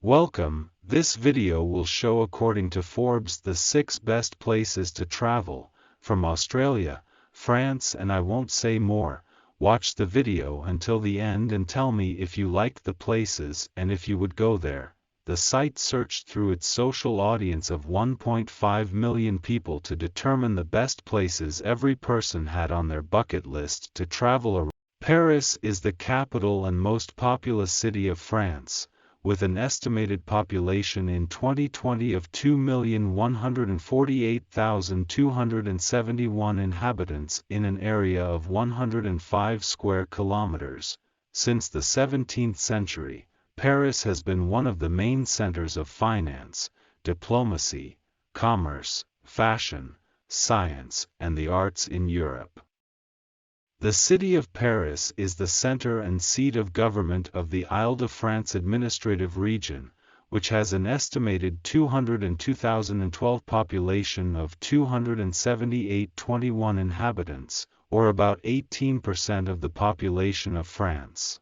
Welcome. This video will show according to Forbes the 6 best places to travel from Australia, France, and I won't say more. Watch the video until the end and tell me if you liked the places and if you would go there. The site searched through its social audience of 1.5 million people to determine the best places every person had on their bucket list to travel around. Paris is the capital and most populous city of France, with an estimated population in 2020 of 2,148,271 inhabitants in an area of 105 square kilometers. Since the 17th century, Paris has been one of the main centers of finance, diplomacy, commerce, fashion, science, and the arts in Europe. The city of Paris is the center and seat of government of the Île-de-France administrative region, which has an estimated 202,012 population of 278,021 inhabitants, or about 18% of the population of France.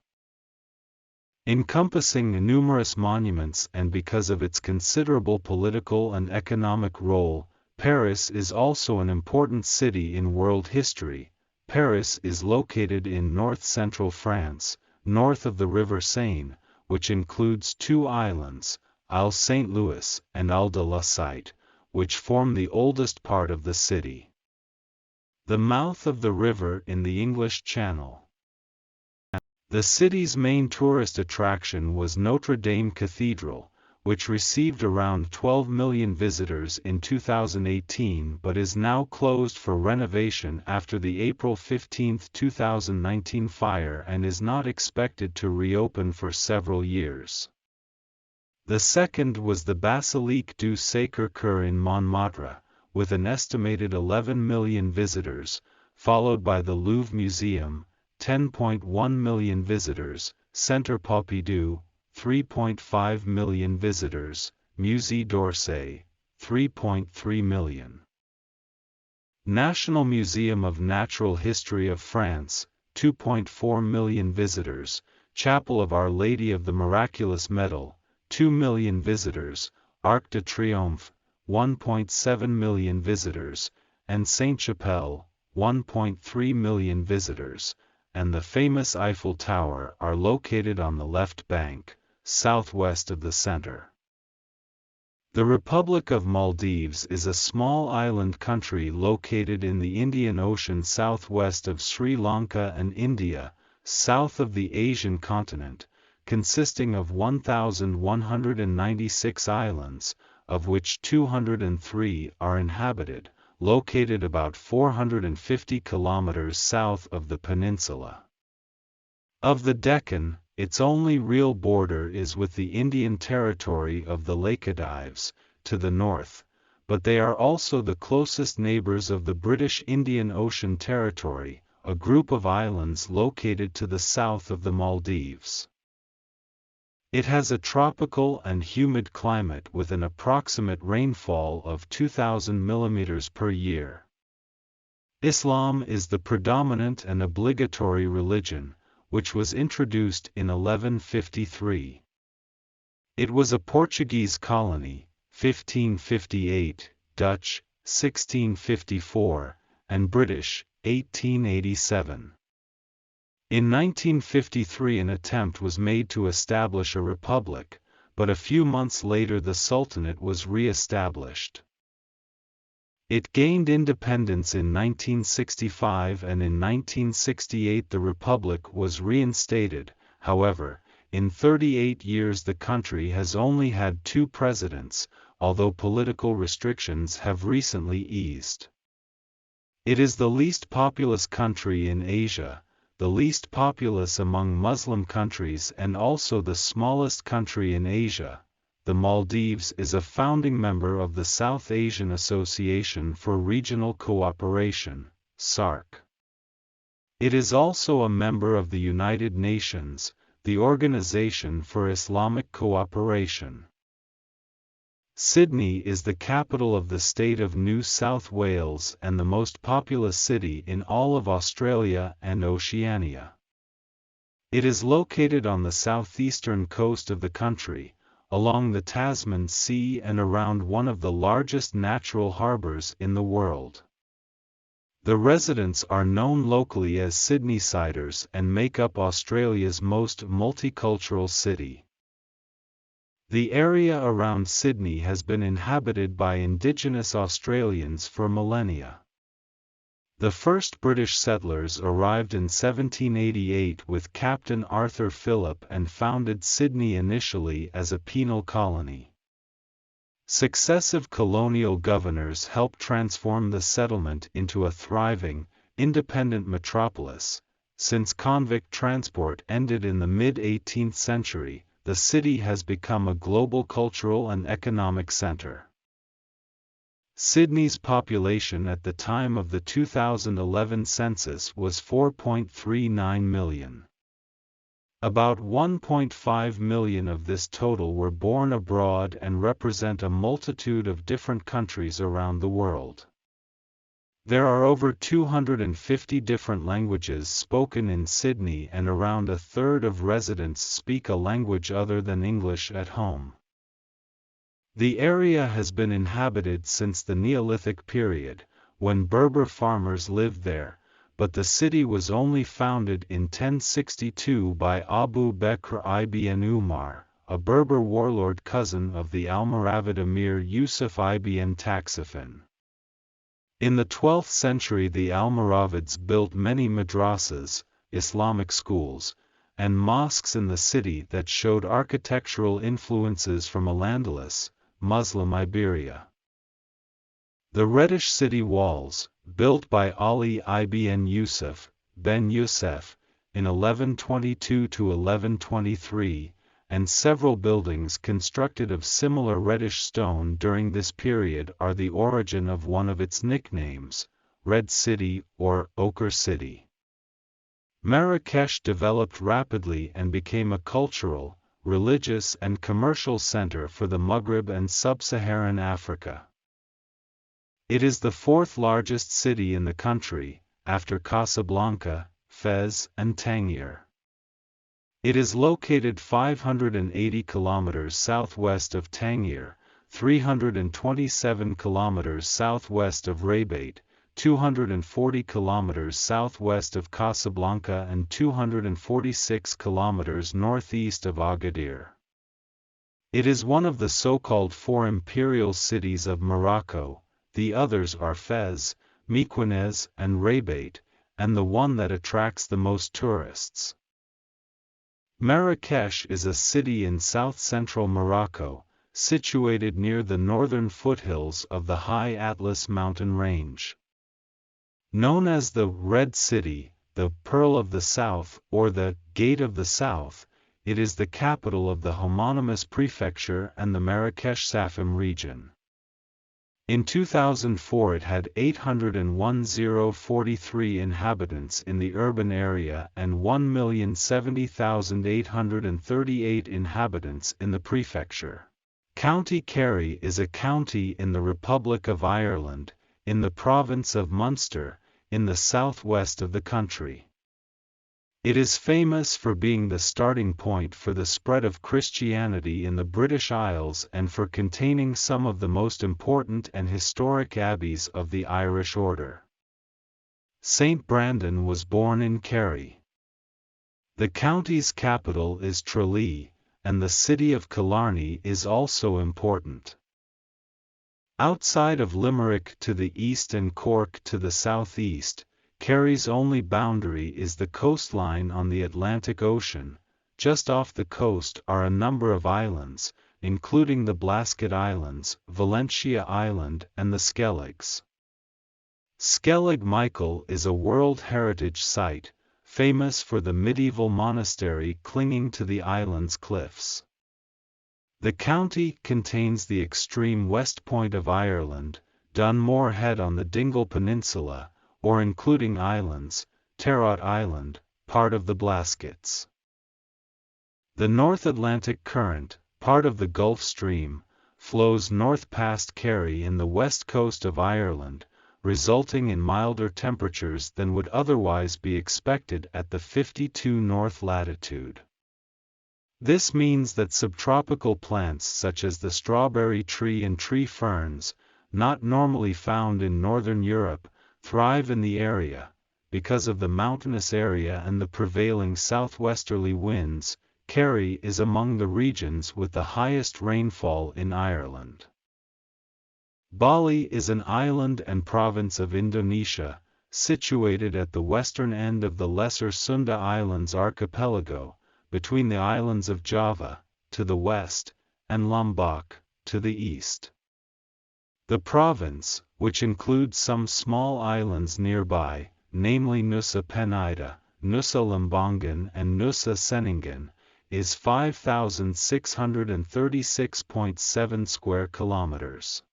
Encompassing numerous monuments and because of its considerable political and economic role, Paris is also an important city in world history. Paris is located in north-central France, north of the River Seine, which includes two islands, Île Saint-Louis and Île de la Cité, which form the oldest part of the city. The mouth of the river in the English Channel. The city's main tourist attraction was Notre Dame Cathedral, which received around 12 million visitors in 2018 but is now closed for renovation after the April 15, 2019 fire and is not expected to reopen for several years. The second was the Basilique du Sacré-Cœur in Montmartre, with an estimated 11 million visitors, followed by the Louvre Museum, 10.1 million visitors, Centre Pompidou, 3.5 million visitors, Musée d'Orsay, 3.3 million. National Museum of Natural History of France, 2.4 million visitors, Chapel of Our Lady of the Miraculous Medal, 2 million visitors, Arc de Triomphe, 1.7 million visitors, and Sainte-Chapelle, 1.3 million visitors, and the famous Eiffel Tower are located on the left bank, southwest of the center. The Republic of Maldives is a small island country located in the Indian Ocean southwest of Sri Lanka and India, south of the Asian continent, consisting of 1,196 islands, of which 203 are inhabited, located about 450 kilometers south of the peninsula. Of the Deccan, its only real border is with the Indian territory of the Lakadives, to the north, but they are also the closest neighbors of the British Indian Ocean Territory, a group of islands located to the south of the Maldives. It has a tropical and humid climate with an approximate rainfall of 2,000 mm per year. Islam is the predominant and obligatory religion, which was introduced in 1153. It was a Portuguese colony, 1558, Dutch, 1654, and British, 1887. In 1953 an attempt was made to establish a republic, but a few months later the Sultanate was re-established. It gained independence in 1965 and in 1968 the republic was reinstated. However, in 38 years the country has only had 2 presidents, although political restrictions have recently eased. It is the least populous country in Asia, the least populous among Muslim countries and also the smallest country in Asia. The Maldives is a founding member of the South Asian Association for Regional Cooperation, SAARC. It is also a member of the United Nations, the Organization for Islamic Cooperation. Sydney is the capital of the state of New South Wales and the most populous city in all of Australia and Oceania. It is located on the southeastern coast of the country, along the Tasman Sea and around one of the largest natural harbours in the world. The residents are known locally as Sydneysiders and make up Australia's most multicultural city. The area around Sydney has been inhabited by Indigenous Australians for millennia. The first British settlers arrived in 1788 with Captain Arthur Phillip and founded Sydney initially as a penal colony. Successive colonial governors helped transform the settlement into a thriving, independent metropolis. Since convict transport ended in the mid-18th century, the city has become a global cultural and economic center. Sydney's population at the time of the 2011 census was 4.39 million. About 1.5 million of this total were born abroad and represent a multitude of different countries around the world. There are over 250 different languages spoken in Sydney, and around a third of residents speak a language other than English at home. The area has been inhabited since the Neolithic period, when Berber farmers lived there, but the city was only founded in 1062 by Abu Bakr ibn Umar, a Berber warlord cousin of the Almoravid emir Yusuf ibn Taksifin. In the 12th century the Almoravids built many madrasas, Islamic schools, and mosques in the city that showed architectural influences from Al-Andalus, Muslim Iberia. The reddish city walls, built by Ali ibn Yusuf, Ben Yusuf, in 1122–1123, and several buildings constructed of similar reddish stone during this period are the origin of one of its nicknames, Red City or Ochre City. Marrakesh developed rapidly and became a cultural, religious and commercial center for the Maghreb and Sub-Saharan Africa. It is the fourth largest city in the country, after Casablanca, Fez and Tangier. It is located 580 kilometers southwest of Tangier, 327 kilometers southwest of Rabat, 240 kilometers southwest of Casablanca and 246 kilometers northeast of Agadir. It is one of the so-called four imperial cities of Morocco. The others are Fez, Meknès and Rabat, and the one that attracts the most tourists. Marrakesh is a city in south-central Morocco, situated near the northern foothills of the high Atlas mountain range. Known as the Red City, the Pearl of the South, or the Gate of the South, it is the capital of the homonymous prefecture and the Marrakesh-Safim region. In 2004 it had 801,043 inhabitants in the urban area and 1,070,838 inhabitants in the prefecture. County Kerry is a county in the Republic of Ireland, in the province of Munster, in the southwest of the country. It is famous for being the starting point for the spread of Christianity in the British Isles and for containing some of the most important and historic abbeys of the Irish order. St. Brandon was born in Kerry. The county's capital is Tralee, and the city of Killarney is also important. Outside of Limerick to the east and Cork to the southeast, Kerry's only boundary is the coastline on the Atlantic Ocean. Just off the coast are a number of islands, including the Blasket Islands, Valentia Island and the Skelligs. Skellig Michael is a World Heritage Site, famous for the medieval monastery clinging to the island's cliffs. The county contains the extreme west point of Ireland, Dunmore Head on the Dingle Peninsula, or including islands, Tarrant Island, part of the Blaskets. The North Atlantic Current, part of the Gulf Stream, flows north past Kerry in the west coast of Ireland, resulting in milder temperatures than would otherwise be expected at the 52 north latitude. This means that subtropical plants such as the strawberry tree and tree ferns, not normally found in northern Europe, thrive in the area. Because of the mountainous area and the prevailing southwesterly winds, Kerry is among the regions with the highest rainfall in Ireland. Bali is an island and province of Indonesia, situated at the western end of the Lesser Sunda Islands archipelago, between the islands of Java, to the west, and Lombok, to the east. The province, which includes some small islands nearby, namely Nusa Penida, Nusa Lembongan and Nusa Seningan, is 5,636.7 square kilometers.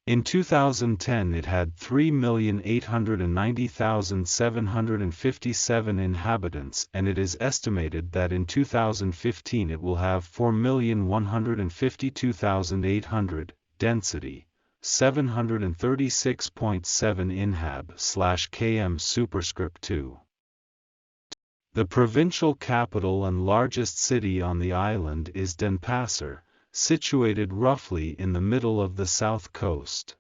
In 2010 it had 3,890,757 inhabitants, and it is estimated that in 2015 it will have 4,152,800, density, 736.7 inhab/km superscript 2. The provincial capital and largest city on the island is Denpasar, situated roughly in the middle of the south coast.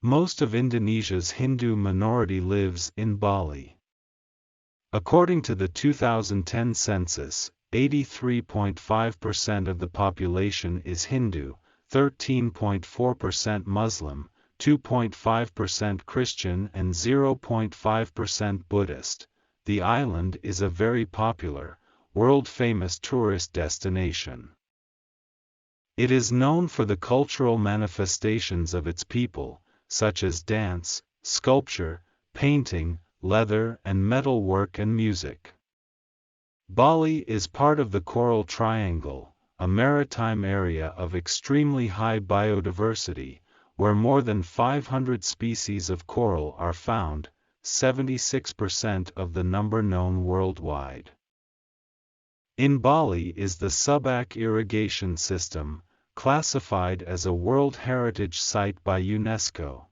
Most of Indonesia's Hindu minority lives in Bali. According to the 2010 census, 83.5% of the population is Hindu, 13.4% Muslim, 2.5% Christian and 0.5% Buddhist. The island is a very popular, world-famous tourist destination. It is known for the cultural manifestations of its people, such as dance, sculpture, painting, leather and metal work and music. Bali is part of the Coral Triangle, a maritime area of extremely high biodiversity, where more than 500 species of coral are found, 76% of the number known worldwide. In Bali is the Subak irrigation system, classified as a World Heritage Site by UNESCO.